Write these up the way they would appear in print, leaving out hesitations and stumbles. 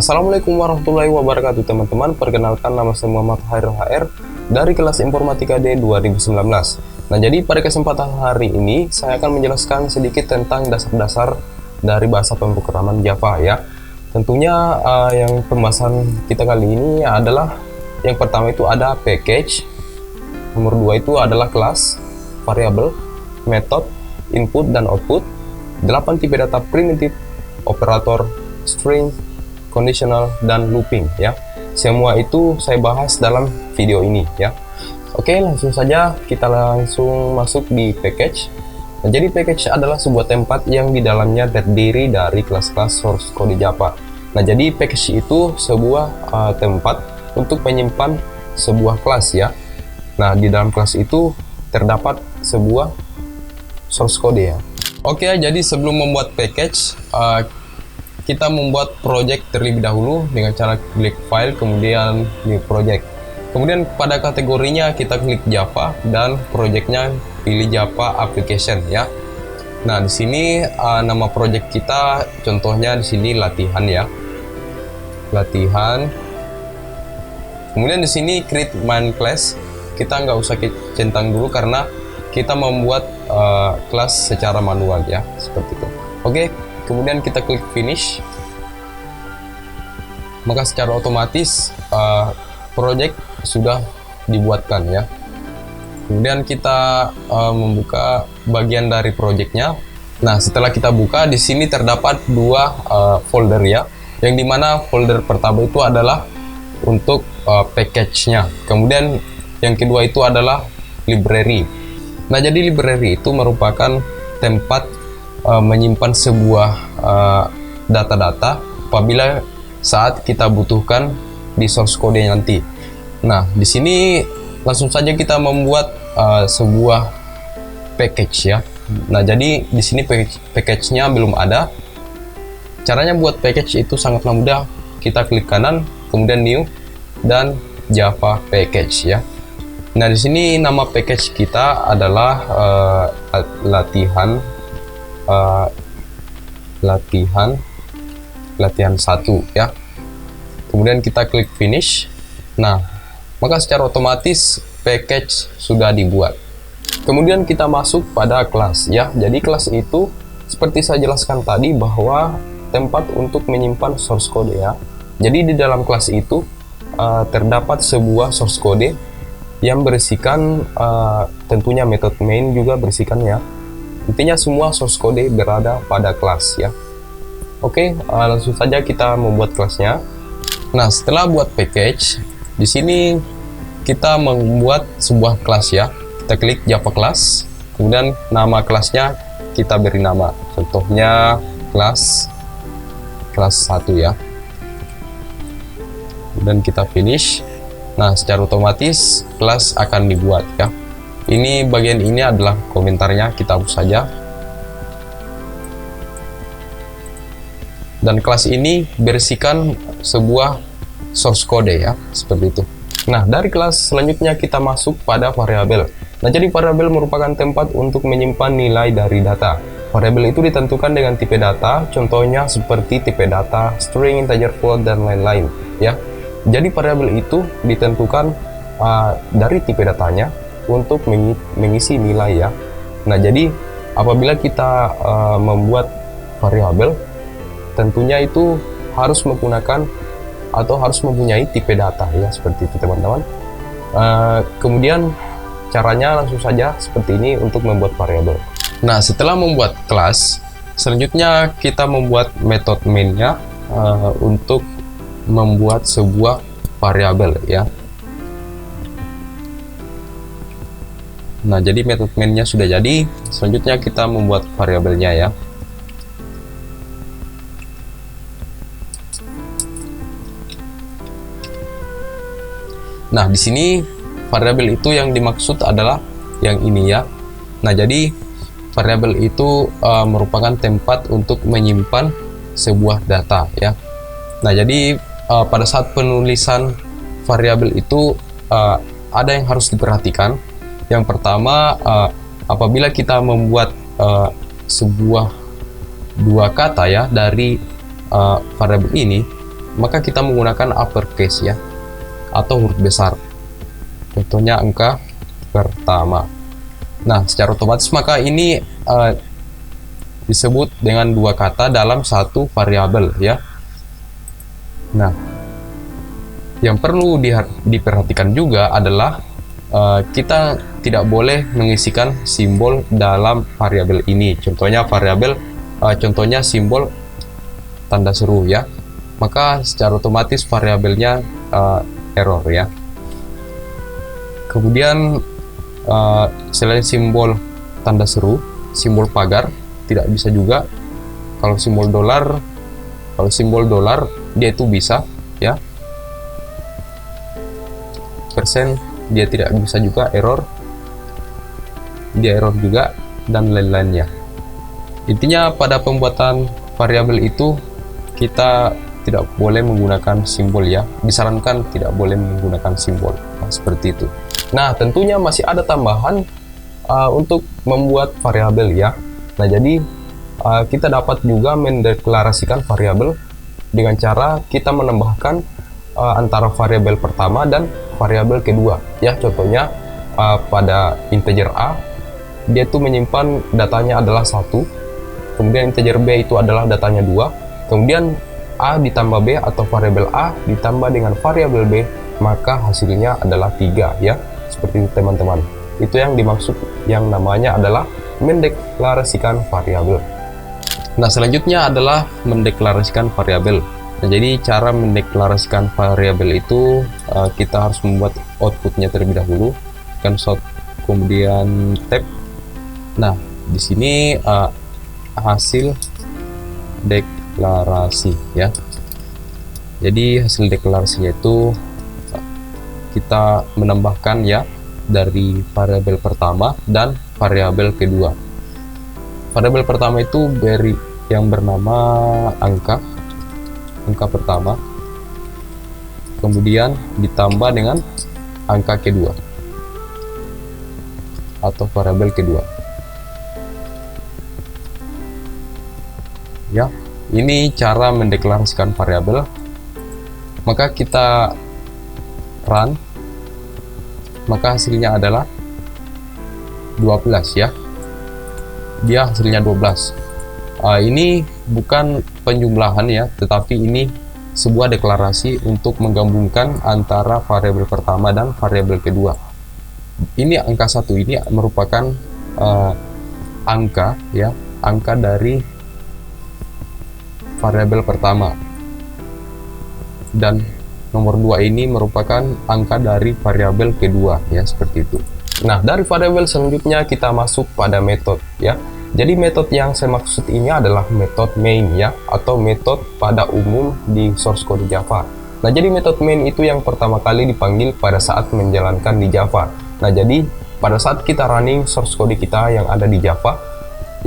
Assalamualaikum warahmatullahi wabarakatuh teman-teman. Perkenalkan, nama saya Muhammad Hairul HR dari kelas Informatika D 2019. Nah, jadi pada kesempatan hari ini saya akan menjelaskan sedikit tentang dasar-dasar dari bahasa pemrograman Java ya. Tentunya yang pembahasan kita kali ini adalah yang pertama itu ada package, nomor 2 itu adalah kelas, variabel, method, input dan output, 8 tipe data primitif, operator, string, conditional, dan looping ya. Semua itu saya bahas dalam video ini ya. Oke, langsung saja kita langsung masuk di package. Nah, jadi package adalah sebuah tempat yang di dalamnya terdiri dari kelas-kelas source code Java. Nah, jadi package itu sebuah tempat untuk menyimpan sebuah kelas ya. Nah, di dalam kelas itu terdapat sebuah source code ya. Oke, jadi sebelum membuat package, kita membuat project terlebih dahulu dengan cara klik file, kemudian new project. Kemudian pada kategorinya kita klik Java dan projectnya pilih Java application ya. Nah, di sini nama project kita contohnya di sini latihan ya. Latihan. Kemudian di sini create main class. Kita nggak usah centang dulu karena kita membuat kelas secara manual ya, seperti itu. Oke. Kemudian kita klik finish, maka secara otomatis project sudah dibuatkan ya. Kemudian kita membuka bagian dari projectnya. Nah, setelah kita buka, di sini terdapat dua folder ya, yang dimana folder pertama itu adalah untuk package-nya, kemudian yang kedua itu adalah library. Nah, jadi library itu merupakan tempat menyimpan sebuah data-data apabila saat kita butuhkan di source code nanti. Nah, di sini langsung saja kita membuat sebuah package ya. Nah, jadi di sini package-nya belum ada. Caranya buat package itu sangatlah mudah. Kita klik kanan, kemudian new dan Java package ya. Nah, di sini nama package kita adalah latihan 1 ya. Kemudian kita klik finish. Nah, maka secara otomatis package sudah dibuat. Kemudian kita masuk pada kelas ya. Jadi kelas itu seperti saya jelaskan tadi bahwa tempat untuk menyimpan source code ya. Jadi di dalam kelas itu terdapat sebuah source code yang berisikan tentunya metode main juga berisikan ya. Intinya semua source code berada pada kelas ya. Oke, langsung saja kita membuat kelasnya. Nah, setelah buat package, di sini kita membuat sebuah kelas ya. Kita klik Java class, kemudian nama kelasnya kita beri nama. Contohnya kelas 1 ya. Dan kita finish. Nah, secara otomatis kelas akan dibuat ya. Ini bagian ini adalah komentarnya, kita hapus saja. Dan kelas ini berisikan sebuah source code ya, seperti itu. Nah, dari kelas selanjutnya kita masuk pada variabel. Nah, jadi variabel merupakan tempat untuk menyimpan nilai dari data. Variabel itu ditentukan dengan tipe data, contohnya seperti tipe data, string, integer, float, dan lain-lain ya. Jadi variabel itu ditentukan dari tipe datanya untuk mengisi nilai ya. Nah, jadi apabila kita membuat variabel, tentunya itu harus menggunakan atau harus mempunyai tipe data ya, seperti itu teman-teman. Kemudian caranya langsung saja seperti ini untuk membuat variabel. Nah, setelah membuat kelas, selanjutnya kita membuat metode main-nya untuk membuat sebuah variabel ya. Nah, jadi metode main-nya sudah jadi. Selanjutnya kita membuat variabelnya ya. Nah, di sini variabel itu yang dimaksud adalah yang ini ya. Nah, jadi variabel itu merupakan tempat untuk menyimpan sebuah data ya. Nah, jadi pada saat penulisan variabel itu ada yang harus diperhatikan. Yang pertama, apabila kita membuat sebuah dua kata ya dari variabel ini, maka kita menggunakan uppercase ya, atau huruf besar. Contohnya angka pertama. Nah, secara otomatis maka ini disebut dengan dua kata dalam satu variabel ya. Nah, yang perlu diperhatikan juga adalah kita tidak boleh mengisikan simbol dalam variabel ini. Contohnya contohnya simbol tanda seru ya. Maka secara otomatis variabelnya error ya. Kemudian selain simbol tanda seru, simbol pagar tidak bisa juga. Kalau simbol dolar dia itu bisa ya. Persen dia tidak bisa juga, dia error juga, dan lain-lainnya. Intinya pada pembuatan variabel itu kita tidak boleh menggunakan simbol ya, disarankan tidak boleh menggunakan simbol. Nah, seperti itu. Nah, tentunya masih ada tambahan untuk membuat variabel ya. Nah, jadi kita dapat juga mendeklarasikan variabel dengan cara kita menambahkan antara variabel pertama dan variabel kedua ya. Contohnya pada integer A, dia itu menyimpan datanya adalah 1, kemudian integer B itu adalah datanya 2, kemudian A ditambah B atau variabel A ditambah dengan variabel B, maka hasilnya adalah 3 ya. Seperti itu teman-teman. Itu yang dimaksud yang namanya adalah mendeklarasikan variabel. Nah, selanjutnya adalah mendeklarasikan variabel. Nah, jadi cara mendeklarasikan variabel itu kita harus membuat outputnya terlebih dahulu, console kemudian tab. Nah, di sini hasil deklarasi ya. Jadi hasil deklarasinya itu kita menambahkan ya dari variabel pertama dan variabel kedua. Variabel pertama itu beri yang bernama angka pertama, kemudian ditambah dengan angka kedua atau variabel kedua ya. Ini cara mendeklarasikan variabel. Maka kita run, maka hasilnya adalah 12 ya. Dia hasilnya 12. Ini bukan penjumlahan ya, tetapi ini sebuah deklarasi untuk menggabungkan antara variabel pertama dan variabel kedua. Ini angka 1 ini merupakan angka ya, angka dari variabel pertama, dan nomor 2 ini merupakan angka dari variabel kedua ya, seperti itu. Nah, dari variabel selanjutnya kita masuk pada metode ya. Jadi metode yang saya maksud ini adalah metode main ya, atau metode pada umum di source code Java. Nah, jadi metode main itu yang pertama kali dipanggil pada saat menjalankan di Java. Nah, jadi pada saat kita running source code kita yang ada di Java,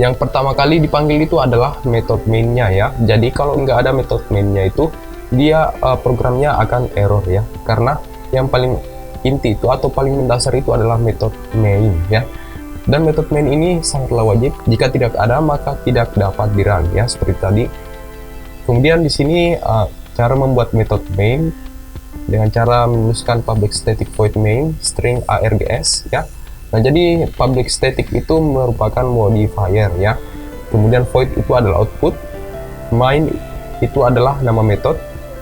yang pertama kali dipanggil itu adalah metode mainnya ya. Jadi kalau nggak ada metode mainnya itu, dia programnya akan error ya, karena yang paling inti itu atau paling mendasar itu adalah metode main ya. Dan metode main ini sangatlah wajib. Jika tidak ada maka tidak dapat di run ya, seperti tadi. Kemudian di sini cara membuat metode main dengan cara menuliskan public static void main string args ya. Nah, jadi public static itu merupakan modifier ya. Kemudian void itu adalah output, main itu adalah nama metode.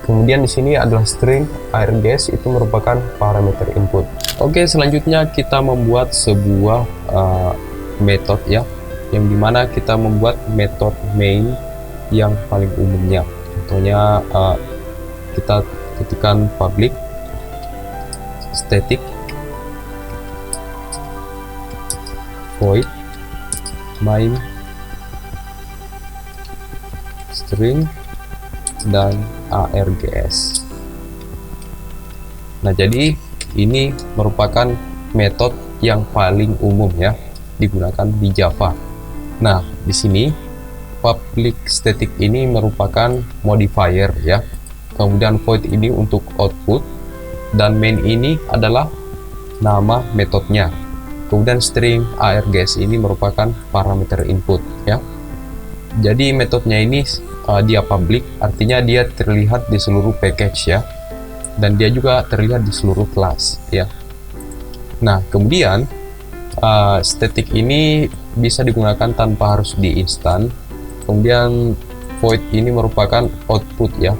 Kemudian di sini adalah string args, itu merupakan parameter input. Oke, selanjutnya kita membuat sebuah metode ya, yang dimana kita membuat metode main yang paling umumnya. Contohnya kita ketikkan public static void main string dan args. Nah, jadi ini merupakan metode yang paling umum ya digunakan di Java. Nah, di sini public static ini merupakan modifier ya. Kemudian void ini untuk output, dan main ini adalah nama metodenya. Kemudian string args ini merupakan parameter input ya. Jadi metodenya ini dia public, artinya dia terlihat di seluruh package ya, dan dia juga terlihat di seluruh kelas ya. Nah, kemudian static ini bisa digunakan tanpa harus diinstan. Kemudian void ini merupakan output ya,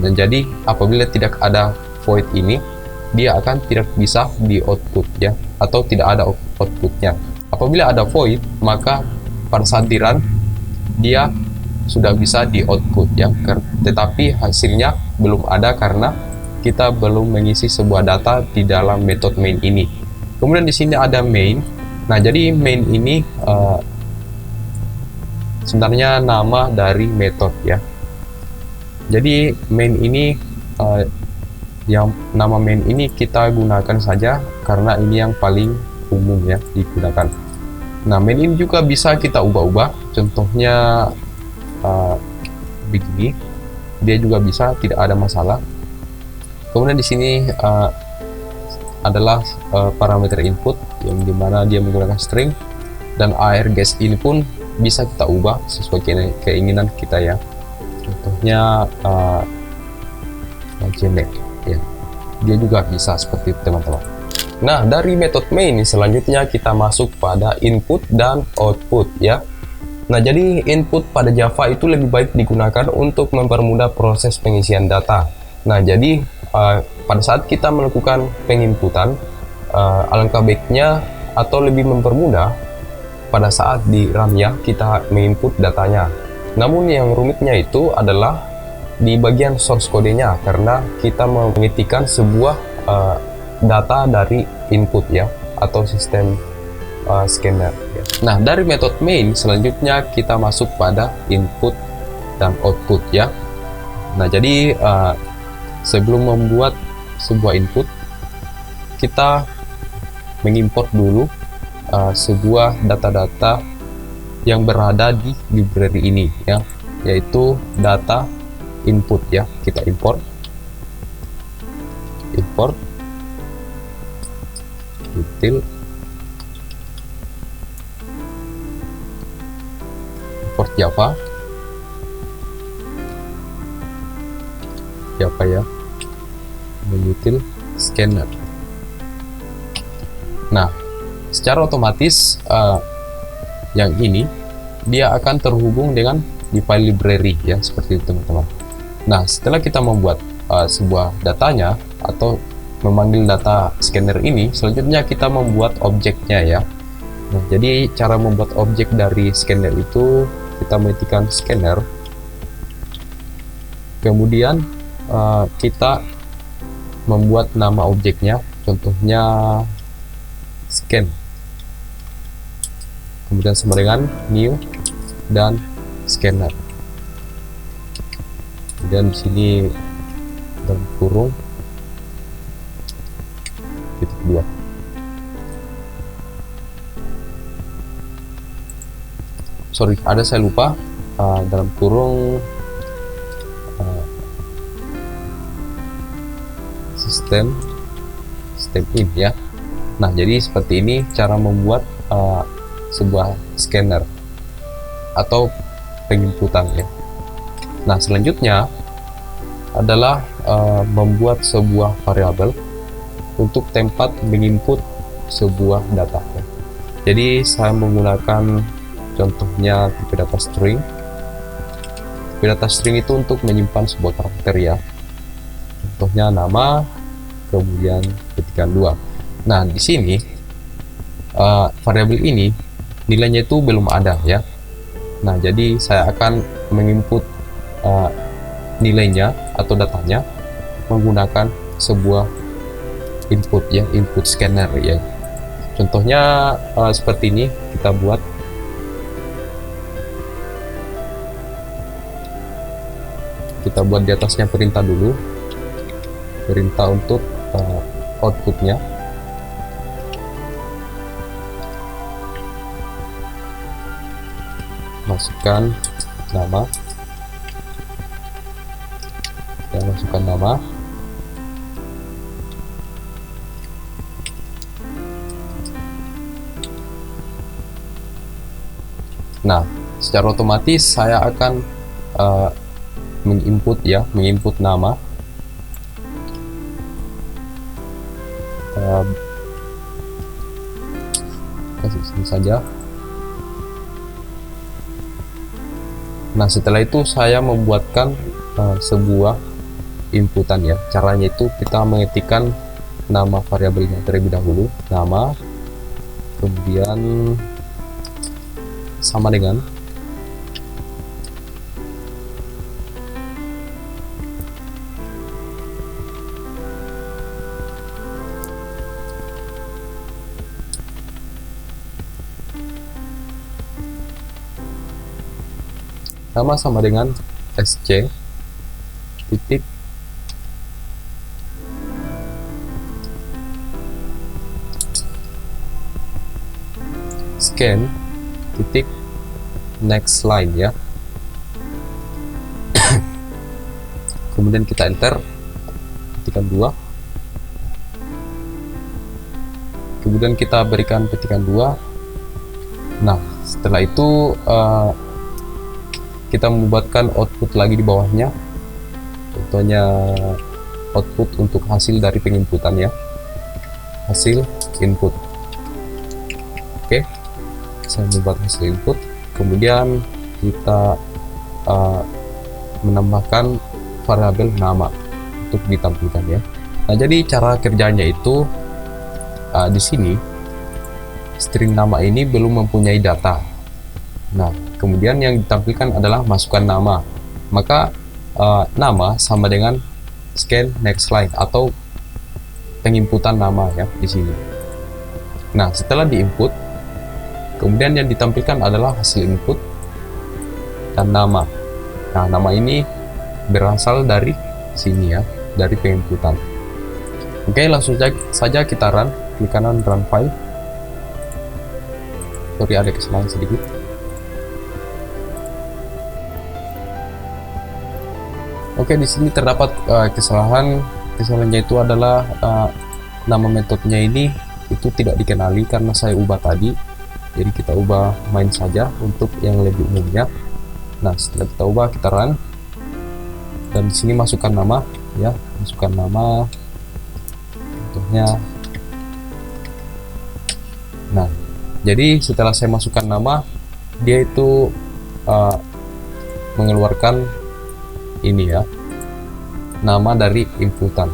dan jadi apabila tidak ada void ini, dia akan tidak bisa di output ya, atau tidak ada outputnya. Apabila ada void, maka pada saat di run dia sudah bisa di output ya, tetapi hasilnya belum ada karena kita belum mengisi sebuah data di dalam metode main ini. Kemudian di sini ada main. Nah, jadi main ini sebenarnya nama dari metode ya. Jadi main ini yang nama main ini kita gunakan saja karena ini yang paling umum ya digunakan. Nah, main ini juga bisa kita ubah-ubah. Contohnya begini, dia juga bisa, tidak ada masalah. Kemudian di sini adalah parameter input yang dimana dia menggunakan string, dan air gas ini pun bisa kita ubah sesuai keinginan kita ya. Contohnya Genek ya, dia juga bisa seperti itu teman-teman. Nah, dari metode main selanjutnya kita masuk pada input dan output ya. Nah, jadi input pada Java itu lebih baik digunakan untuk mempermudah proses pengisian data. Nah, jadi pada saat kita melakukan penginputan, alangkah baiknya atau lebih mempermudah pada saat di RAM ya kita menginput datanya. Namun yang rumitnya itu adalah di bagian source kodenya, karena kita mengetikkan sebuah data dari input ya, atau sistem scanner ya. Nah, dari metode main selanjutnya kita masuk pada input dan output ya. Nah, jadi sebelum membuat sebuah input, kita mengimport dulu sebuah data-data yang berada di library ini ya, yaitu data input ya. Kita import util import Java ya, menutil scanner. Nah, secara otomatis yang ini dia akan terhubung dengan di file library ya, seperti itu teman-teman. Nah, setelah kita membuat sebuah datanya atau memanggil data scanner ini, selanjutnya kita membuat objeknya ya. Nah, jadi cara membuat objek dari scanner itu kita mengetikkan scanner, kemudian kita membuat nama objeknya, contohnya scan, kemudian sama dengan new dan scanner. Kemudian di sini dalam kurung titik 2. Sorry, ada saya lupa, dalam kurung sistem in ya. Nah, jadi seperti ini cara membuat sebuah scanner atau penginputan ya. Nah, selanjutnya adalah membuat sebuah variabel untuk tempat menginput sebuah data ya. Jadi saya menggunakan contohnya tipe data string. Tipe data string itu untuk menyimpan sebuah karakter ya, contohnya nama, kemudian ketikan 2. Nah, di sini variabel ini nilainya itu belum ada ya. Nah, jadi saya akan menginput nilainya atau datanya menggunakan sebuah input ya, input scanner ya. Contohnya seperti ini kita buat. Kita buat di atasnya perintah dulu, perintah untuk outputnya. Masukkan nama, ya, masukkan nama. Nah, secara otomatis saya akan menginput nama. Kasih sini saja. Nah, setelah itu saya membuatkan sebuah inputan ya. Caranya itu kita mengetikkan nama variabelnya terlebih dahulu, nama, kemudian sama dengan sc titik scan titik next line ya. Kemudian kita enter, petikan 2, kemudian kita berikan petikan 2. Nah, setelah itu kita membuatkan output lagi di bawahnya, contohnya output untuk hasil dari penginputan ya, hasil input. Oke, saya membuat hasil input, kemudian kita menambahkan variabel nama untuk ditampilkan ya. Nah, jadi cara kerjanya itu di sini string nama ini belum mempunyai data. Nah, kemudian yang ditampilkan adalah masukan nama. Maka nama sama dengan scan next line atau penginputan nama ya di sini. Nah, setelah diinput, kemudian yang ditampilkan adalah hasil input dan nama. Nah, nama ini berasal dari sini ya, dari penginputan. Oke, langsung saja kita run. Klik kanan run file. Sorry, ada kesalahan sedikit. Oke, di sini terdapat kesalahan. Kesalahannya itu adalah nama metodenya ini itu tidak dikenali karena saya ubah tadi. Jadi kita ubah main saja untuk yang lebih umumnya. Nah, setelah kita ubah, kita run. Dan di sini masukkan nama ya, masukkan nama. Contohnya. Nah, jadi setelah saya masukkan nama, dia itu mengeluarkan ini ya, nama dari inputan.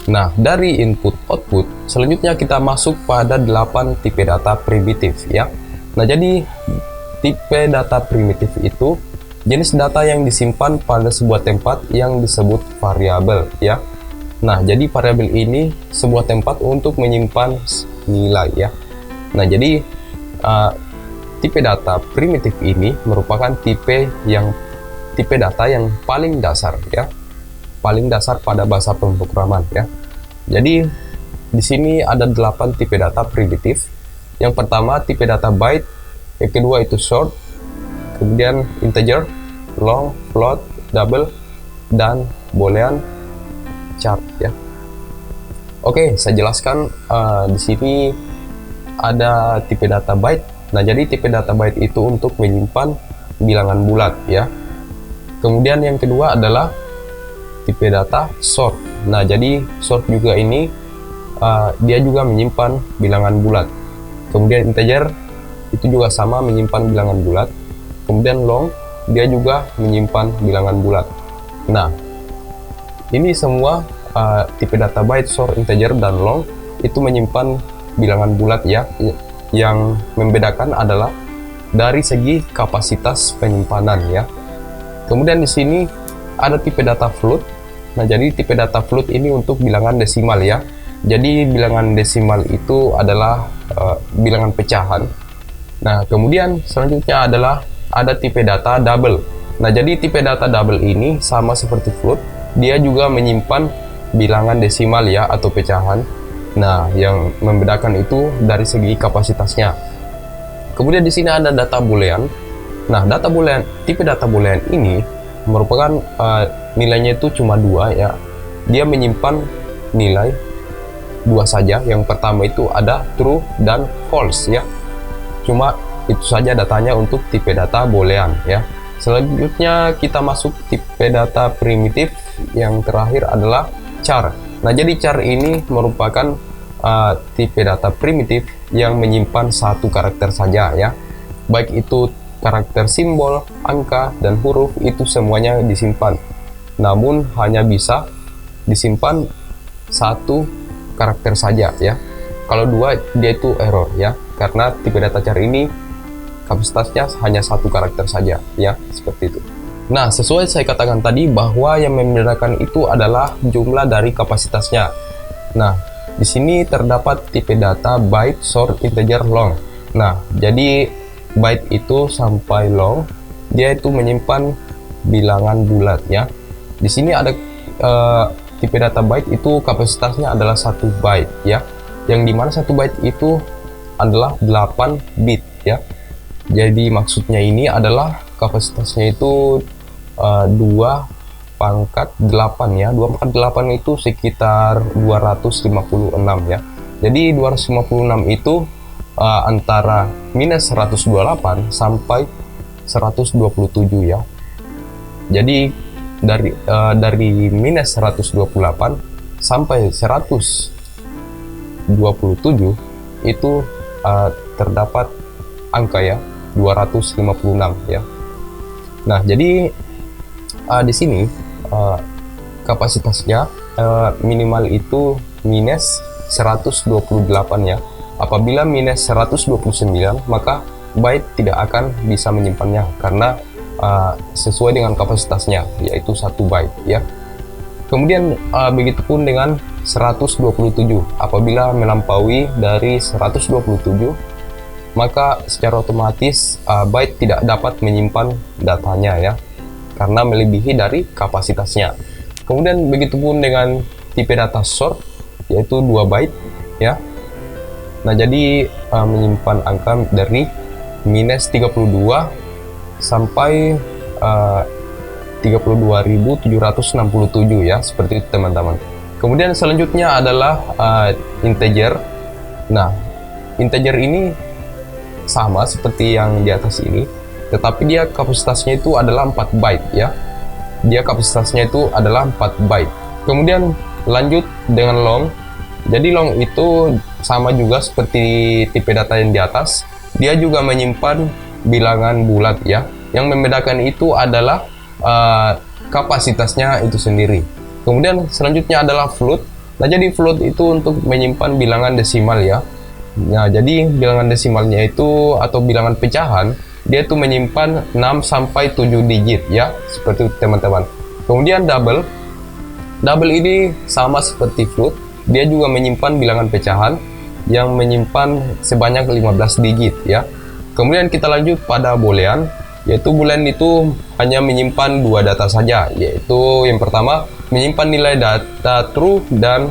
Nah, dari input output selanjutnya kita masuk pada 8 tipe data primitif ya. Nah, jadi tipe data primitif itu jenis data yang disimpan pada sebuah tempat yang disebut variabel ya. Nah, jadi variabel ini sebuah tempat untuk menyimpan nilai ya. Nah, jadi tipe data primitif ini merupakan tipe data yang paling dasar ya, paling dasar pada bahasa pemrograman ya. Jadi di sini ada 8 tipe data primitif. Yang pertama tipe data byte, yang kedua itu short, kemudian integer, long, float, double, dan boolean, char ya. Oke, saya jelaskan di sini ada tipe data byte. Nah, jadi tipe data byte itu untuk menyimpan bilangan bulat ya. Kemudian yang kedua adalah tipe data short. Nah, jadi short juga ini dia juga menyimpan bilangan bulat. Kemudian integer itu juga sama menyimpan bilangan bulat. Kemudian long dia juga menyimpan bilangan bulat. Nah, ini semua tipe data byte, short, integer, dan long itu menyimpan bilangan bulat ya. Yang membedakan adalah dari segi kapasitas penyimpanan ya. Kemudian di sini ada tipe data float. Nah, jadi tipe data float ini untuk bilangan desimal ya. Jadi bilangan desimal itu adalah bilangan pecahan. Nah, kemudian selanjutnya adalah ada tipe data double. Nah, jadi tipe data double ini sama seperti float, dia juga menyimpan bilangan desimal ya atau pecahan. Nah, yang membedakan itu dari segi kapasitasnya. Kemudian di sini ada data boolean. Nah, data boolean, tipe data boolean ini merupakan nilainya itu cuma 2 ya. Dia menyimpan nilai 2 saja. Yang pertama itu ada true dan false ya. Cuma itu saja datanya untuk tipe data boolean ya. Selanjutnya kita masuk tipe data primitif, yang terakhir adalah char. Nah, jadi char ini merupakan tipe data primitif yang menyimpan satu karakter saja ya. Baik itu karakter simbol, angka, dan huruf, itu semuanya disimpan. Namun hanya bisa disimpan satu karakter saja ya. Kalau dua, dia itu error ya. Karena tipe data char ini kapasitasnya hanya satu karakter saja ya, seperti itu. Nah, sesuai saya katakan tadi bahwa yang membedakan itu adalah jumlah dari kapasitasnya. Nah, di sini terdapat tipe data byte, short, integer, long. Nah, jadi byte itu sampai long, dia itu menyimpan bilangan bulat ya. Di sini ada tipe data byte itu kapasitasnya adalah 1 byte ya. Yang dimana 1 byte itu adalah 8 bit ya. Jadi maksudnya ini adalah kapasitasnya itu 2 pangkat 8 ya. 2 pangkat 8 itu sekitar 256 ya. Jadi 256 itu antara minus 128 sampai 127 ya. Jadi dari minus 128 sampai 127 itu terdapat angka ya 256 ya. Nah, jadi di sini kapasitasnya minimal itu minus 128 ya. Apabila minus 129, maka byte tidak akan bisa menyimpannya karena sesuai dengan kapasitasnya, yaitu 1 byte ya. Kemudian begitupun dengan 127. Apabila melampaui dari 127, maka secara otomatis byte tidak dapat menyimpan datanya ya, karena melebihi dari kapasitasnya. Kemudian begitupun dengan tipe data short, yaitu 2 byte ya. Nah, jadi menyimpan angka dari minus 32 sampai 32.767 ya, seperti itu teman-teman. Kemudian selanjutnya adalah integer. Nah, integer ini sama seperti yang di atas ini, tetapi dia kapasitasnya itu adalah 4 byte ya. Dia kapasitasnya itu adalah 4 byte. Kemudian lanjut dengan long. Jadi long itu sama juga seperti tipe data yang di atas. Dia juga menyimpan bilangan bulat ya. Yang membedakan itu adalah kapasitasnya itu sendiri. Kemudian selanjutnya adalah float. Nah, jadi float itu untuk menyimpan bilangan desimal ya. Nah, jadi bilangan desimalnya itu atau bilangan pecahan, dia itu menyimpan 6 sampai 7 digit ya, seperti itu teman-teman. Kemudian double. Double ini sama seperti float, dia juga menyimpan bilangan pecahan yang menyimpan sebanyak 15 digit ya. Kemudian kita lanjut pada boolean, yaitu boolean itu hanya menyimpan 2 data saja, yaitu yang pertama menyimpan nilai data true dan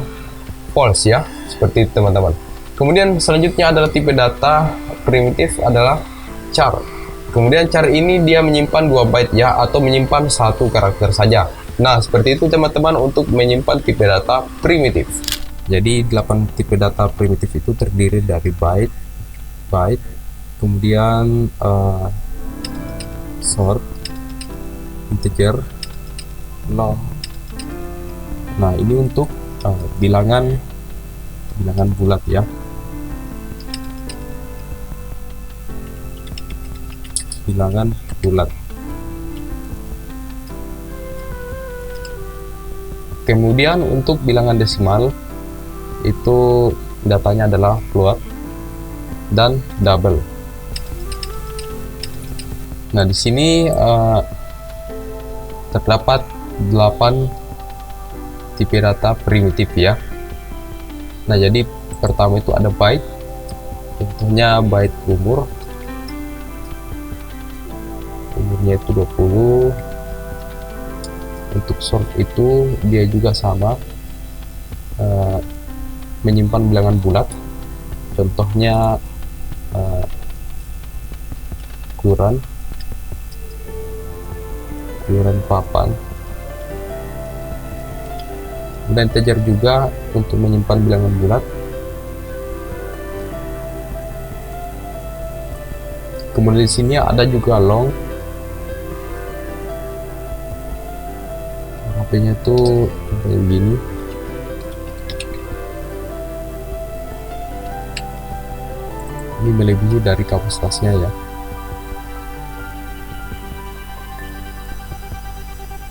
false ya, seperti itu teman-teman. Kemudian selanjutnya adalah tipe data primitif adalah char. Kemudian char ini dia menyimpan 2 byte ya, atau menyimpan satu karakter saja. Nah, seperti itu teman-teman untuk menyimpan tipe data primitif. Jadi 8 tipe data primitif itu terdiri dari byte, kemudian short, integer, long. Nah, ini untuk bilangan bulat ya. Bilangan bulat. Kemudian untuk bilangan desimal itu datanya adalah float dan double. Nah, di sini terdapat 8 tipe data primitif ya. Nah, jadi pertama itu ada byte, contohnya byte umurnya itu 20. Untuk short itu dia juga sama, menyimpan bilangan bulat, contohnya ukuran papan. Dan integer juga untuk menyimpan bilangan bulat. Kemudian di sini ada juga long. HP-nya tuh kayak gini. Ini melebihi dari kapasitasnya ya.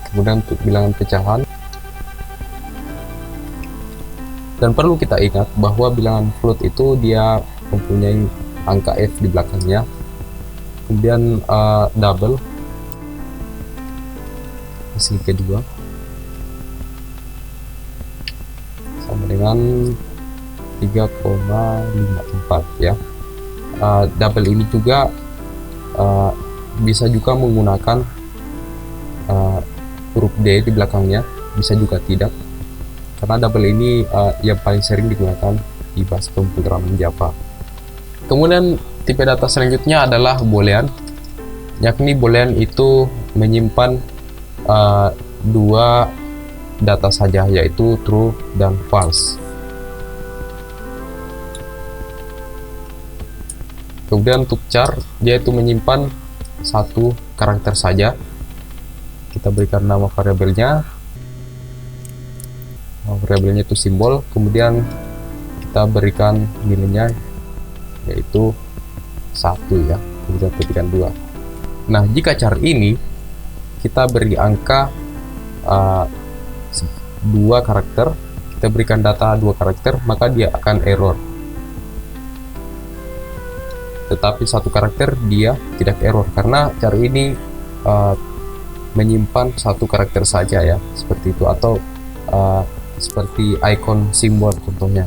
Kemudian untuk bilangan pecahan, dan perlu kita ingat bahwa bilangan float itu dia mempunyai angka F di belakangnya. Kemudian double hasil kedua sama dengan 3,54 ya. Double ini juga bisa juga menggunakan huruf D di belakangnya, bisa juga tidak, karena double ini yang paling sering digunakan di bahasa pemrograman Java. Kemudian tipe data selanjutnya adalah boolean, yakni boolean itu menyimpan dua data saja, yaitu true dan false. Kemudian untuk char, dia itu menyimpan satu karakter saja. Kita berikan nama variabelnya, itu simbol, kemudian kita berikan nilainya yaitu 1 ya, kemudian ketikan 2. Nah, jika char ini kita beri angka 2 karakter, kita berikan data 2 karakter, maka dia akan error. Tetapi 1 karakter dia tidak error, karena char ini menyimpan 1 karakter saja ya, seperti itu. Atau seperti icon simbol, contohnya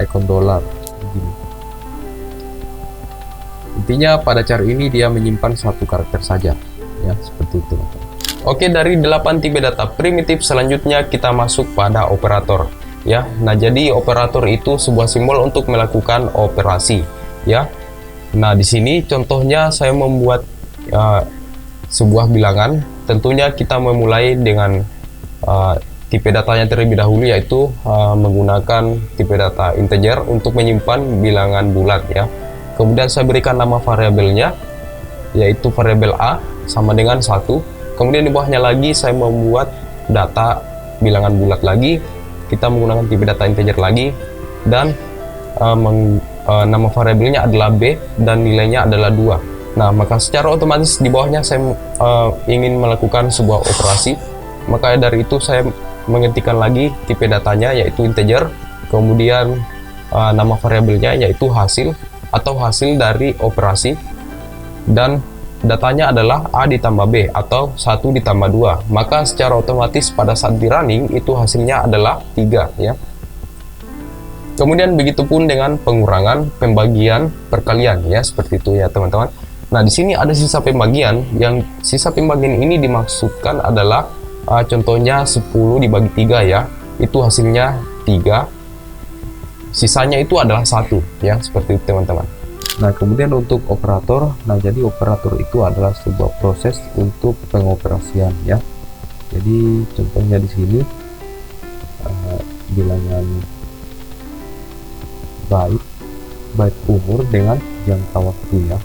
icon dolar begini. Intinya pada char ini dia menyimpan 1 karakter saja ya, seperti itu. Oke, dari 8 tipe data primitif selanjutnya kita masuk pada operator ya. Nah, jadi operator itu sebuah simbol untuk melakukan operasi ya. Nah, di sini contohnya saya membuat sebuah bilangan. Tentunya kita memulai dengan tipe datanya terlebih dahulu, yaitu menggunakan tipe data integer untuk menyimpan bilangan bulat ya. Kemudian saya berikan nama variabelnya, yaitu variabel A sama dengan 1. Kemudian di bawahnya lagi saya membuat data bilangan bulat lagi, kita menggunakan tipe data integer lagi, dan nama variabelnya adalah B dan nilainya adalah 2. Nah, maka secara otomatis di bawahnya saya ingin melakukan sebuah operasi, maka dari itu saya mengetikkan lagi tipe datanya yaitu integer, kemudian nama variabelnya yaitu hasil atau hasil dari operasi, dan datanya adalah A ditambah B atau 1 ditambah 2. Maka secara otomatis pada saat di running itu hasilnya adalah 3 ya. Kemudian begitupun dengan pengurangan, pembagian, perkalian ya, seperti itu ya teman-teman. Nah, di sini ada sisa pembagian, yang sisa pembagian ini dimaksudkan adalah contohnya 10 dibagi 3 ya, itu hasilnya 3, sisanya itu adalah 1 ya, seperti itu teman-teman. Nah, kemudian untuk operator, nah jadi operator itu adalah sebuah proses untuk pengoperasian ya. Jadi contohnya di sini bilangan byte umur dengan jangka waktu ya.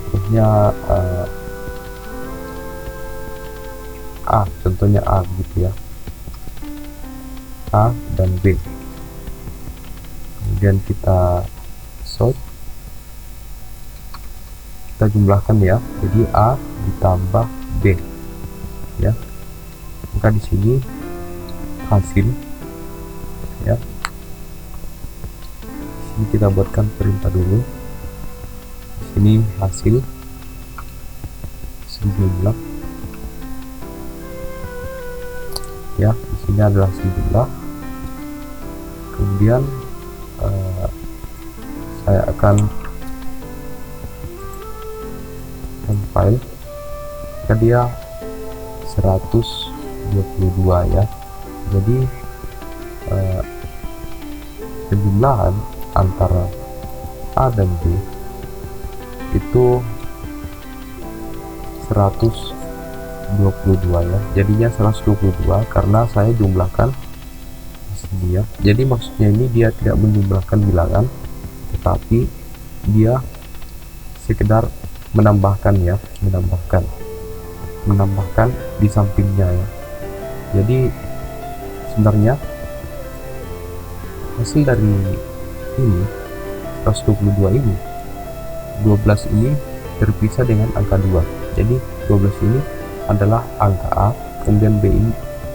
Contohnya contohnya A gitu ya, A dan B. Kemudian kita sort, kita jumlahkan ya, jadi A ditambah B ya. Maka di sini hasil ya, di sini kita buatkan perintah dulu. Ini hasil sejumlah ya, di sini adalah sejumlah. Kemudian saya akan compile ke dia 122 ya. Jadi penjumlahan antara A dan B itu 122 ya, jadinya 122 karena saya jumlahkan di sini ya. Jadi maksudnya ini dia tidak menjumlahkan bilangan, tetapi dia sekedar menambahkan ya, menambahkan. menambahkan di sampingnya ya. Jadi sebenarnya hasil dari ini 122 ini, 12 ini terpisah dengan angka 2. Jadi 12 ini adalah angka A, kemudian B ini,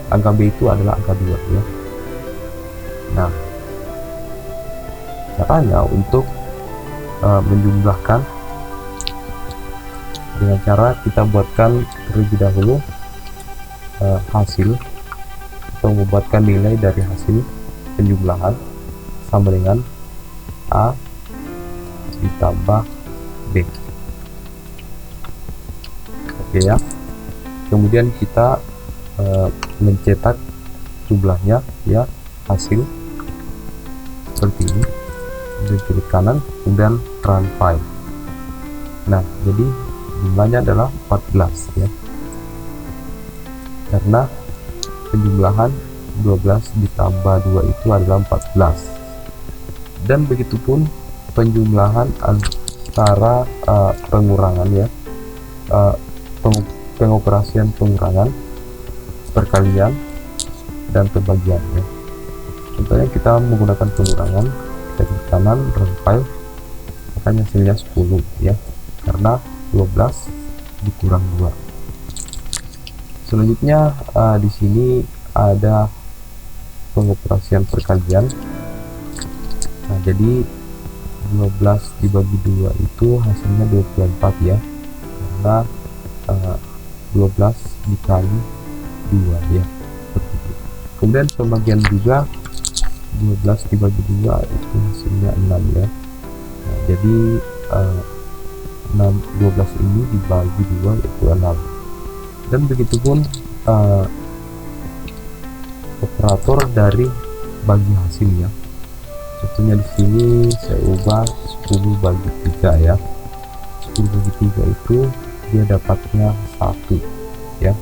angka B itu adalah angka 2 ya. Nah, caranya untuk menjumlahkan dengan cara kita buatkan terlebih dahulu hasil atau membuatkan nilai dari hasil penjumlahan sama dengan A ditambah B. Oke ya. Kemudian kita mencetak jumlahnya ya, hasil seperti ini, kemudian klik kanan, kemudian run file. Nah, jadi jumlahnya adalah 14 ya, karena penjumlahan 12 ditambah 2 itu adalah 14. Dan begitupun penjumlahan antara pengurangan ya, pengoperasian pengurangan, perkalian, dan pembagian ya. Contohnya kita menggunakan pengurangan, kita klik kanan, run file, makanya hasilnya 10 ya, karena 12 dikurang 2. Selanjutnya di sini ada pengoperasian perkalian. Nah, jadi 12 dibagi 2 itu hasilnya 24 ya, karena 12 dikali 2 ya, seperti itu. Kemudian pembagian juga 12 dibagi 2 itu hasilnya 6 ya. Nah, jadi 12 ini dibagi 2 itu 6. Dan begitupun operator dari bagi hasilnya. Contohnya di sini saya ubah 10 bagi 3 ya. 10 bagi 3 itu dia dapatnya 1 ya,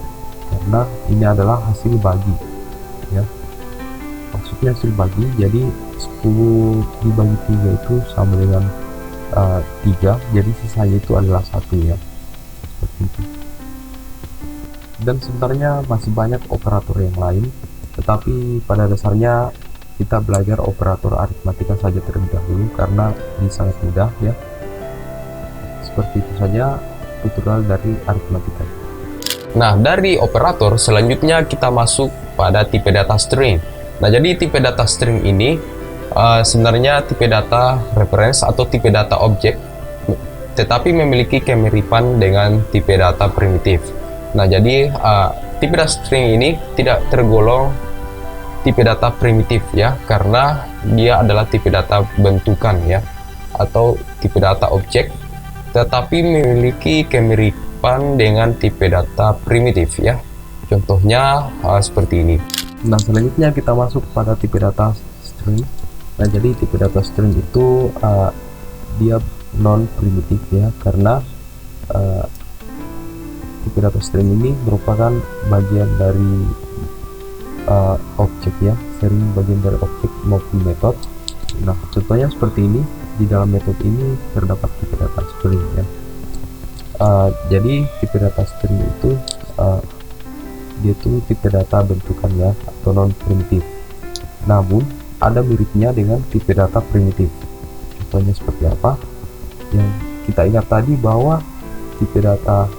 karena ini adalah hasil bagi ya. Maksudnya hasil bagi, jadi 10 dibagi 3 itu sama dengan 3, jadi sisanya itu adalah 1 ya, seperti itu. Dan sebenarnya masih banyak operator yang lain, tetapi pada dasarnya kita belajar operator aritmatika saja terlebih dahulu karena ini sangat mudah ya. Seperti itu saja tutorial dari aritmatika. Nah, dari operator selanjutnya kita masuk pada tipe data string. Nah, jadi tipe data string ini sebenarnya tipe data reference atau tipe data objek, tetapi memiliki kemiripan dengan tipe data primitif. Nah, jadi tipe data string ini tidak tergolong tipe data primitif ya, karena dia adalah tipe data bentukan ya, atau tipe data objek, tetapi memiliki kemiripan dengan tipe data primitif ya. Contohnya seperti ini. Nah, selanjutnya kita masuk pada tipe data string. Nah, jadi tipe data string itu dia non primitif ya, karena tipe data string ini merupakan bagian dari objek ya, sering bagian dari objek maupun metode. Nah, contohnya seperti ini. Di dalam metode ini terdapat tipe data string ya. Jadi tipe data string itu dia itu tipe data bentukan ya, atau non primitif. Namun ada miripnya dengan tipe data primitif. Contohnya seperti apa? Yang kita ingat tadi bahwa tipe data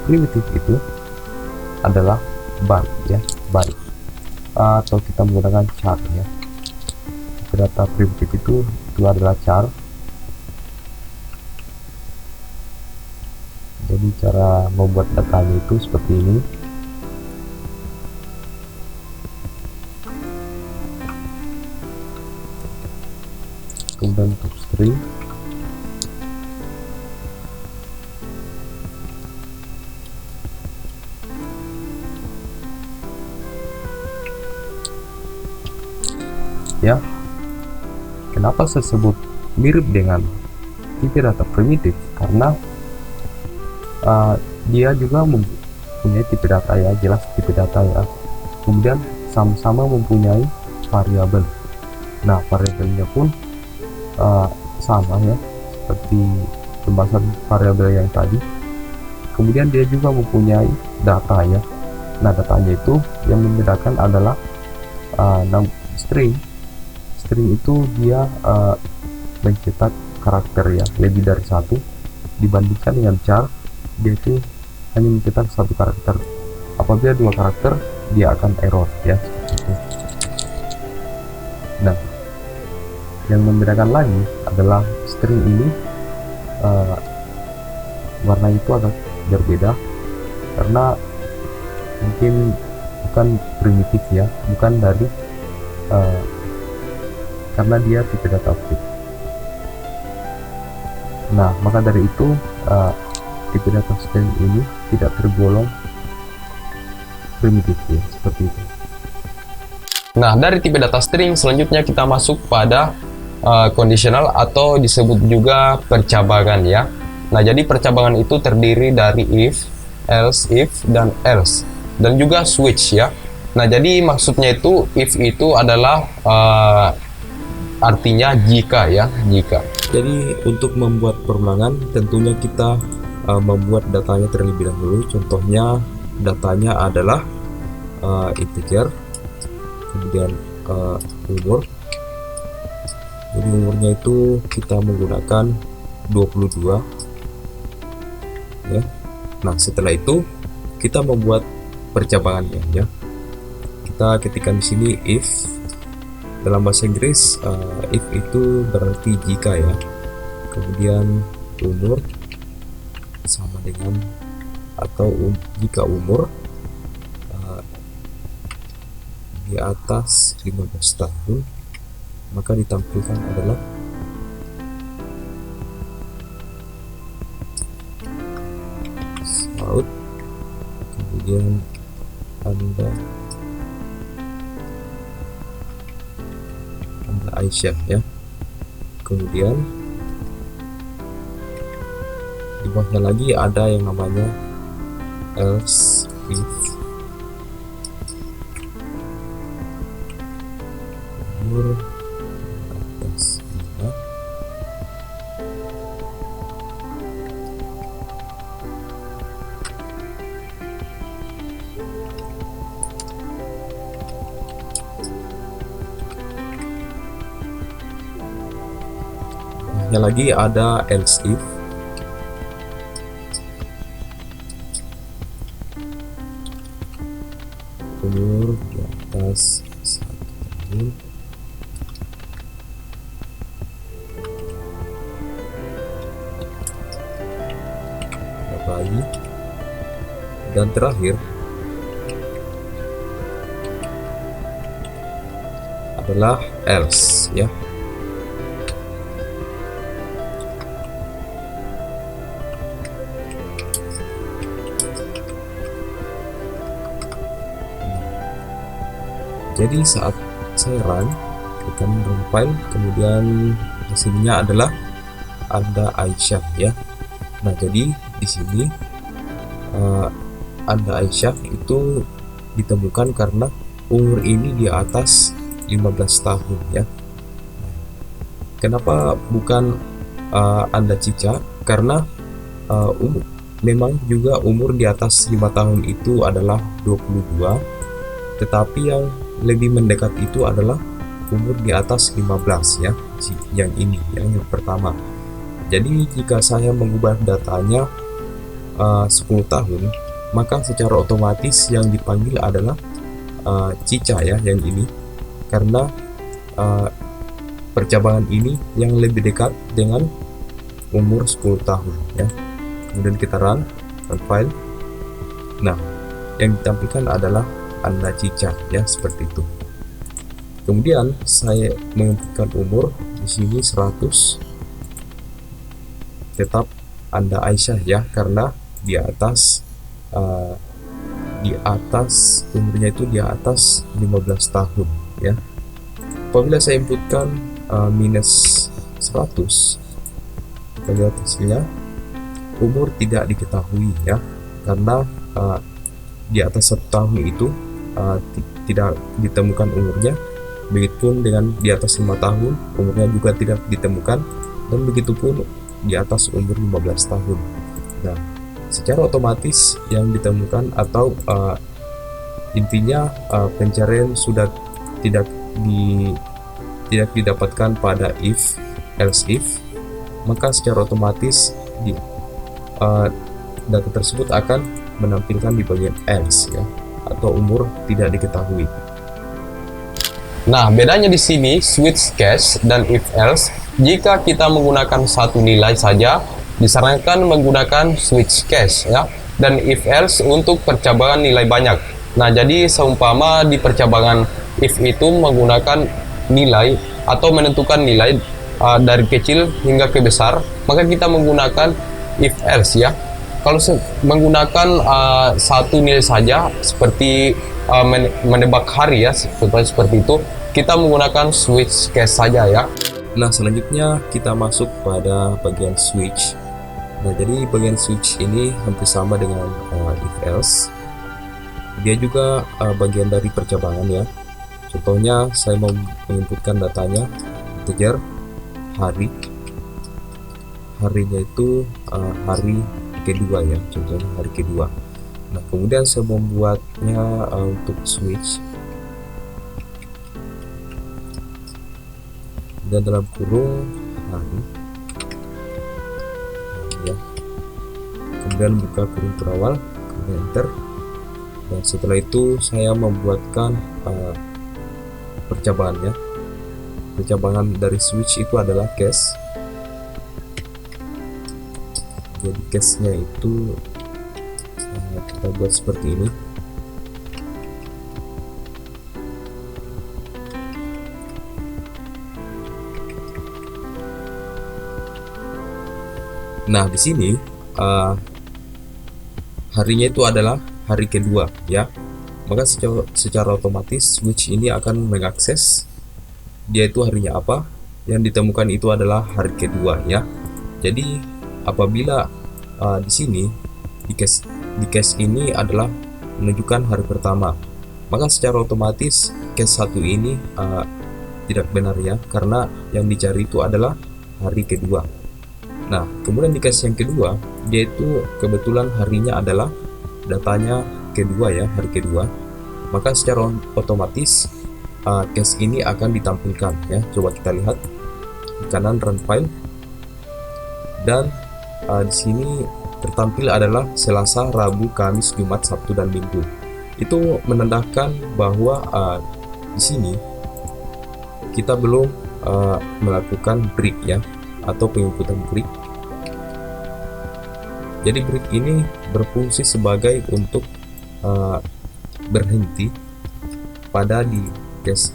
primitif itu adalah byte ya, byte, atau kita menggunakan char ya. Tipe data primitif itu adalah char. Jadi cara membuat datanya itu seperti ini. Kemudian untuk string ya. Kenapa saya sebut mirip dengan tipe data primitif? Karena dia juga mempunyai tipe data ya, jelas tipe data ya. Kemudian sama-sama mempunyai variabel. Nah, variabelnya pun sama ya, seperti pembahasan variabel yang tadi. kemudian dia juga mempunyai data ya. Nah, datanya itu yang membedakan adalah string itu dia mencetak karakter ya lebih dari satu, dibandingkan dengan char dia itu hanya mencetak satu karakter. Apabila dua karakter dia akan error ya, seperti itu. Nah, yang membedakan lagi adalah string ini warna itu agak berbeda karena mungkin bukan primitif ya, bukan dari karena dia tipe data objek. Nah, maka dari itu tipe data string ini tidak tergolong primitif ya, seperti itu. Nah, dari tipe data string selanjutnya kita masuk pada conditional atau disebut juga percabangan ya. Nah, jadi percabangan itu terdiri dari if, dan else, dan juga switch ya. Nah, jadi maksudnya itu if itu adalah artinya jika ya, jika. Jadi untuk membuat perulangan tentunya kita membuat datanya terlebih dahulu. Contohnya datanya adalah integer, kemudian umur. Jadi umurnya itu kita menggunakan 22 ya. Nah, setelah itu kita membuat percabangannya ya. Kita ketikkan di sini if. Dalam bahasa Inggris if itu berarti jika ya. Kemudian umur sama dengan atau jika umur di atas 15 tahun, maka ditampilkan adalah Saud, kemudian Anda Aisyah ya. Kemudian di bawahnya lagi ada yang namanya else if umur atas 5. Lagi ada else if umur di atas 1 tahun, bayi, dan terakhir adalah else ya. Jadi saat saya run, tekan run file, kemudian hasilnya adalah Anda Aisyah ya. Nah, jadi di sini Anda Aisyah itu ditemukan karena umur ini di atas 15 tahun ya. Kenapa bukan Anda Cica? Karena memang juga umur di atas 5 tahun itu adalah 22, tetapi yang lebih mendekat itu adalah umur di atas 15 ya, yang ini yang pertama. Jadi jika saya mengubah datanya 10 tahun, maka secara otomatis yang dipanggil adalah Cica ya, yang ini, karena percabangan ini yang lebih dekat dengan umur 10 tahun ya. Kemudian kita run file. Nah, yang ditampilkan adalah Anda Cica ya, seperti itu. Kemudian saya menentukan umur di sini 100, tetap Anda Aisyah ya, karena di atas umurnya itu di atas 15 tahun ya. Apabila saya inputkan minus 100, kita lihat hasilnya umur tidak diketahui ya, karena di atas 1 tahun itu tidak ditemukan umurnya. Begitupun dengan di atas 5 tahun umurnya juga tidak ditemukan, dan begitupun di atas umur 15 tahun. Nah, secara otomatis yang ditemukan atau intinya pencarian sudah tidak didapatkan pada if, else if, maka secara otomatis data tersebut akan menampilkan di bagian else ya, atau umur tidak diketahui. Nah, bedanya di sini switch case dan if else, jika kita menggunakan satu nilai saja, disarankan menggunakan switch case ya, dan if else untuk percabangan nilai banyak. Nah, jadi seumpama di percabangan if itu menggunakan nilai atau menentukan nilai dari kecil hingga ke besar, maka kita menggunakan if else ya. Kalau menggunakan satu nilai saja seperti menebak hari ya, seperti itu, kita menggunakan switch case saja ya. Nah, selanjutnya kita masuk pada bagian switch. Nah, jadi bagian switch ini hampir sama dengan if else. Dia juga bagian dari percabangan ya. Contohnya saya mau menginputkan datanya integer hari. Harinya itu hari kedua ya, contohnya hari kedua. Nah, kemudian saya membuatnya untuk switch, dan dalam kurung hari ya, kemudian buka kurung terawal, kemudian enter, dan setelah itu saya membuatkan percabangannya. Percabangan dari switch itu adalah case. Jadi case nya itu kita buat seperti ini. Nah, di sini harinya itu adalah hari kedua ya, maka secara otomatis switch ini akan mengakses dia itu harinya apa, yang ditemukan itu adalah hari kedua ya. Jadi apabila di sini di case ini adalah menunjukkan hari pertama, maka secara otomatis case satu ini tidak benar ya, karena yang dicari itu adalah hari kedua. Nah, kemudian di case yang kedua, yaitu kebetulan harinya adalah datanya kedua ya, hari kedua, maka secara otomatis case ini akan ditampilkan ya. Coba kita lihat di kanan run file, dan di sini tertampil adalah Selasa, Rabu, Kamis, Jumat, Sabtu, dan Minggu. Itu menandakan bahwa di sini kita belum melakukan break ya, atau penginputan break. Jadi break ini berfungsi sebagai untuk berhenti pada case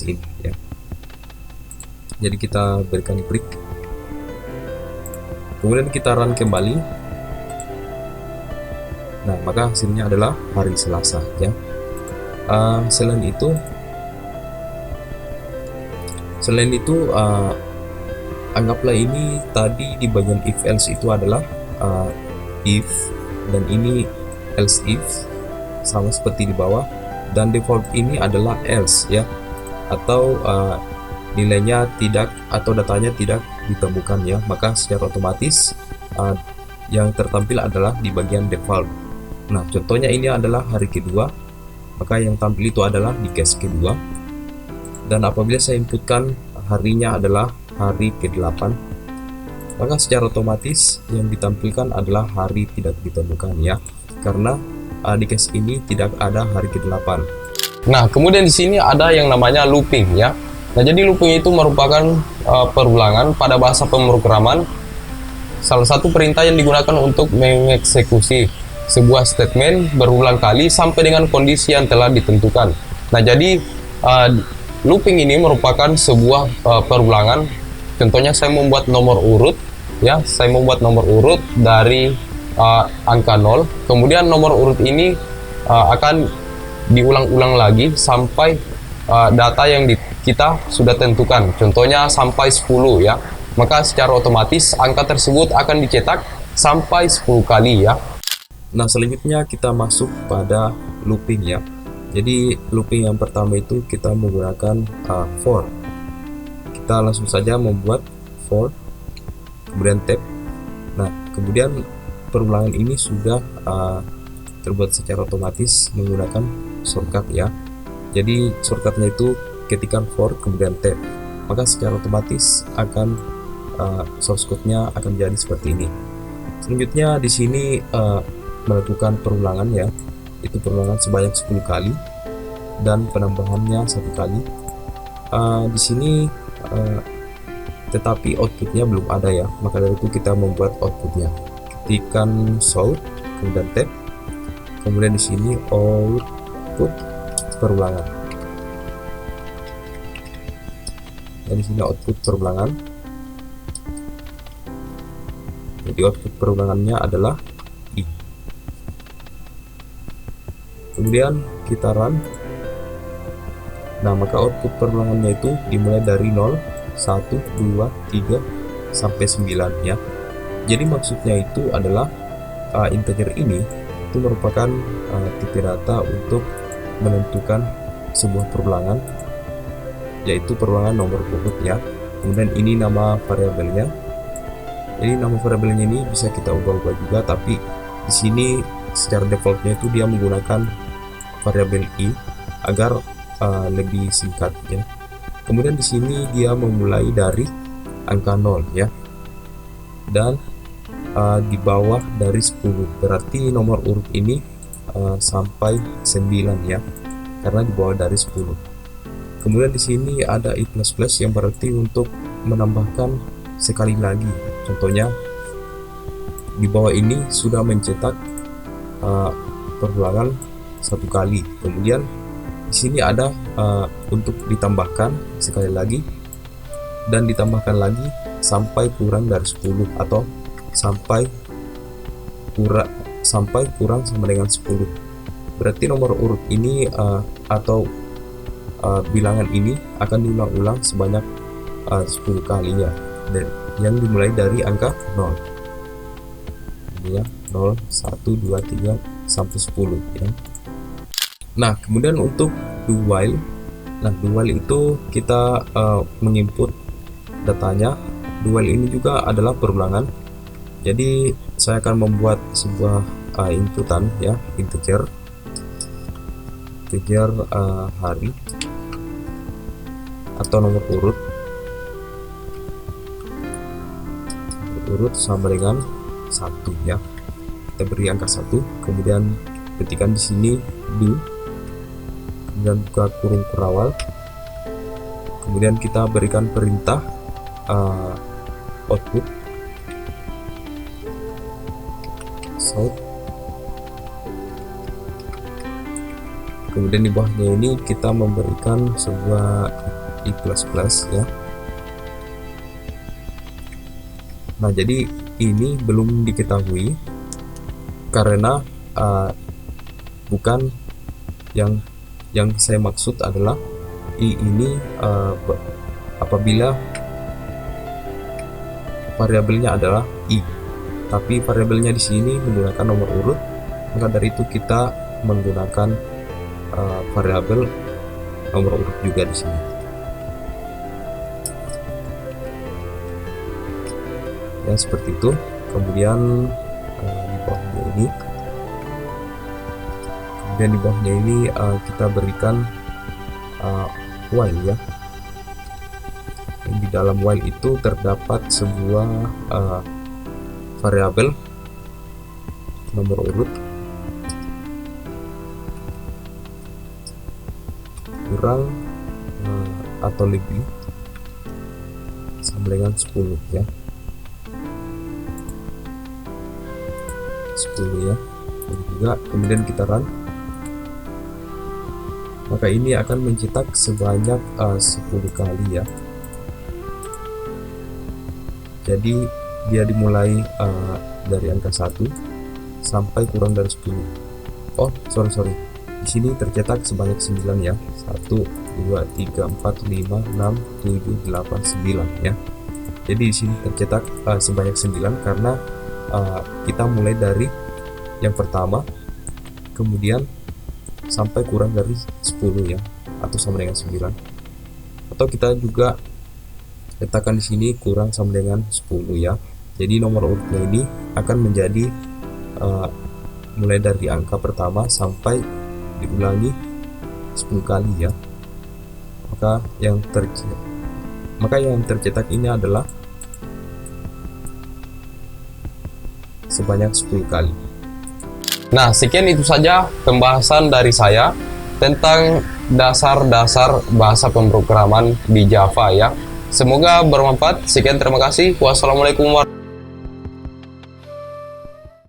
ini ya. Jadi kita berikan break, kemudian kita run kembali. Nah, maka hasilnya adalah hari Selasa ya. Selain itu anggaplah ini tadi di bagian if else itu adalah if, dan ini else if, sama seperti di bawah, dan default ini adalah else ya, atau nilainya tidak atau datanya tidak ditemukan ya, maka secara otomatis yang tertampil adalah di bagian default. Nah, contohnya ini adalah hari kedua, maka yang tampil itu adalah di case kedua. Dan apabila saya inputkan harinya adalah hari ke-8, maka secara otomatis yang ditampilkan adalah hari tidak ditemukan ya, karena di case ini tidak ada hari ke-8. Nah, kemudian di sini ada yang namanya looping ya. Nah, jadi looping itu merupakan perulangan pada bahasa pemrograman, salah satu perintah yang digunakan untuk mengeksekusi sebuah statement berulang kali sampai dengan kondisi yang telah ditentukan. Nah, jadi looping ini merupakan sebuah perulangan. Contohnya saya membuat nomor urut ya, saya membuat nomor urut dari angka 0, kemudian nomor urut ini akan diulang-ulang lagi sampai data yang kita sudah tentukan, contohnya sampai 10 ya, maka secara otomatis angka tersebut akan dicetak sampai 10 kali ya. Nah, selanjutnya kita masuk pada looping ya. Jadi looping yang pertama itu kita menggunakan for. Kita langsung saja membuat for, kemudian tab. Nah, Kemudian perulangan ini sudah terbuat secara otomatis menggunakan shortcut ya. Jadi shortcutnya itu ketikan for kemudian tab, maka secara otomatis akan source code-nya akan jadi seperti ini. Selanjutnya di sini melakukan perulangan ya, itu perulangan sebanyak 10 kali dan penambahannya 1 kali. Di sini tetapi outputnya belum ada ya, maka dari itu kita membuat outputnya. Ketikan show kemudian tab, kemudian di sini output perulangan. Dan di sini output perulangan. Jadi output perulangannya adalah i. Kemudian kita run. Nah, maka output perulangannya itu dimulai dari 0, 1, 2, 3 sampai 9 ya. Jadi maksudnya itu adalah integer ini itu merupakan tipe data untuk menentukan sebuah perulangan, yaitu perulangan nomor urut ya. Kemudian ini nama variabelnya. Jadi nama variabelnya ini bisa kita ubah-ubah juga, tapi di sini secara defaultnya itu dia menggunakan variabel i agar lebih singkat ya. Kemudian di sini dia memulai dari angka 0 ya, dan di bawah dari 10, berarti nomor urut ini sampai 9 ya, karena di bawah dari 10. Kemudian di sini ada i++ yang berarti untuk menambahkan sekali lagi. Contohnya di bawah ini sudah mencetak perulangan 1 kali. Kemudian di sini ada untuk ditambahkan sekali lagi dan ditambahkan lagi sampai kurang dari 10 atau sampai kurang sama dengan 10. Berarti nomor urut ini atau bilangan ini akan diulang-ulang sebanyak 10 kalinya, dan yang dimulai dari angka 0 ini ya, 0, 1, 2, 3 sampai 10 ya. Nah, kemudian untuk do while. Nah, do while itu kita menginput datanya. Do while ini juga adalah perulangan. Jadi saya akan membuat sebuah inputan ya, integer hari atau nomor urut sama dengan 1 ya. Kita beri angka 1, kemudian ketikkan di sini do, kemudian buka kurung kurawal, kemudian kita berikan perintah output south. Kemudian di bawahnya ini kita memberikan sebuah i++ ya. Nah, jadi ini belum diketahui karena bukan yang saya maksud adalah i ini apabila variabelnya adalah i, tapi variabelnya di sini menggunakan nomor urut, maka dari itu kita menggunakan variabel nomor urut juga di sini. Ya, seperti itu. Kemudian di bawahnya ini kita berikan while ya. Di dalam while itu terdapat sebuah variabel nomor urut kurang atau lebih sama dengan 10 ya, 10 ya. Jadi juga kemudian kita run, maka ini akan mencetak sebanyak 10 kali ya. Jadi dia dimulai dari angka 1 sampai kurang dari 10. Oh sorry, di sini tercetak sebanyak 9 ya. 1, 2, 3, 4, 5, 6, 7, 8, 9 ya. Jadi di sini tercetak sebanyak 9 karena kita mulai dari yang pertama kemudian sampai kurang dari 10 ya, atau sama dengan 9. Atau kita juga letakkan di sini kurang sama dengan 10 ya. Jadi nomor urutnya ini akan menjadi mulai dari angka pertama sampai diulangi 10 kali ya. Maka yang tercetak ini adalah sebanyak 10 kali. Nah, sekian itu saja pembahasan dari saya tentang dasar-dasar bahasa pemrograman di Java ya. Semoga bermanfaat. Sekian, terima kasih. Wassalamualaikum warahmatullahi wabarakatuh.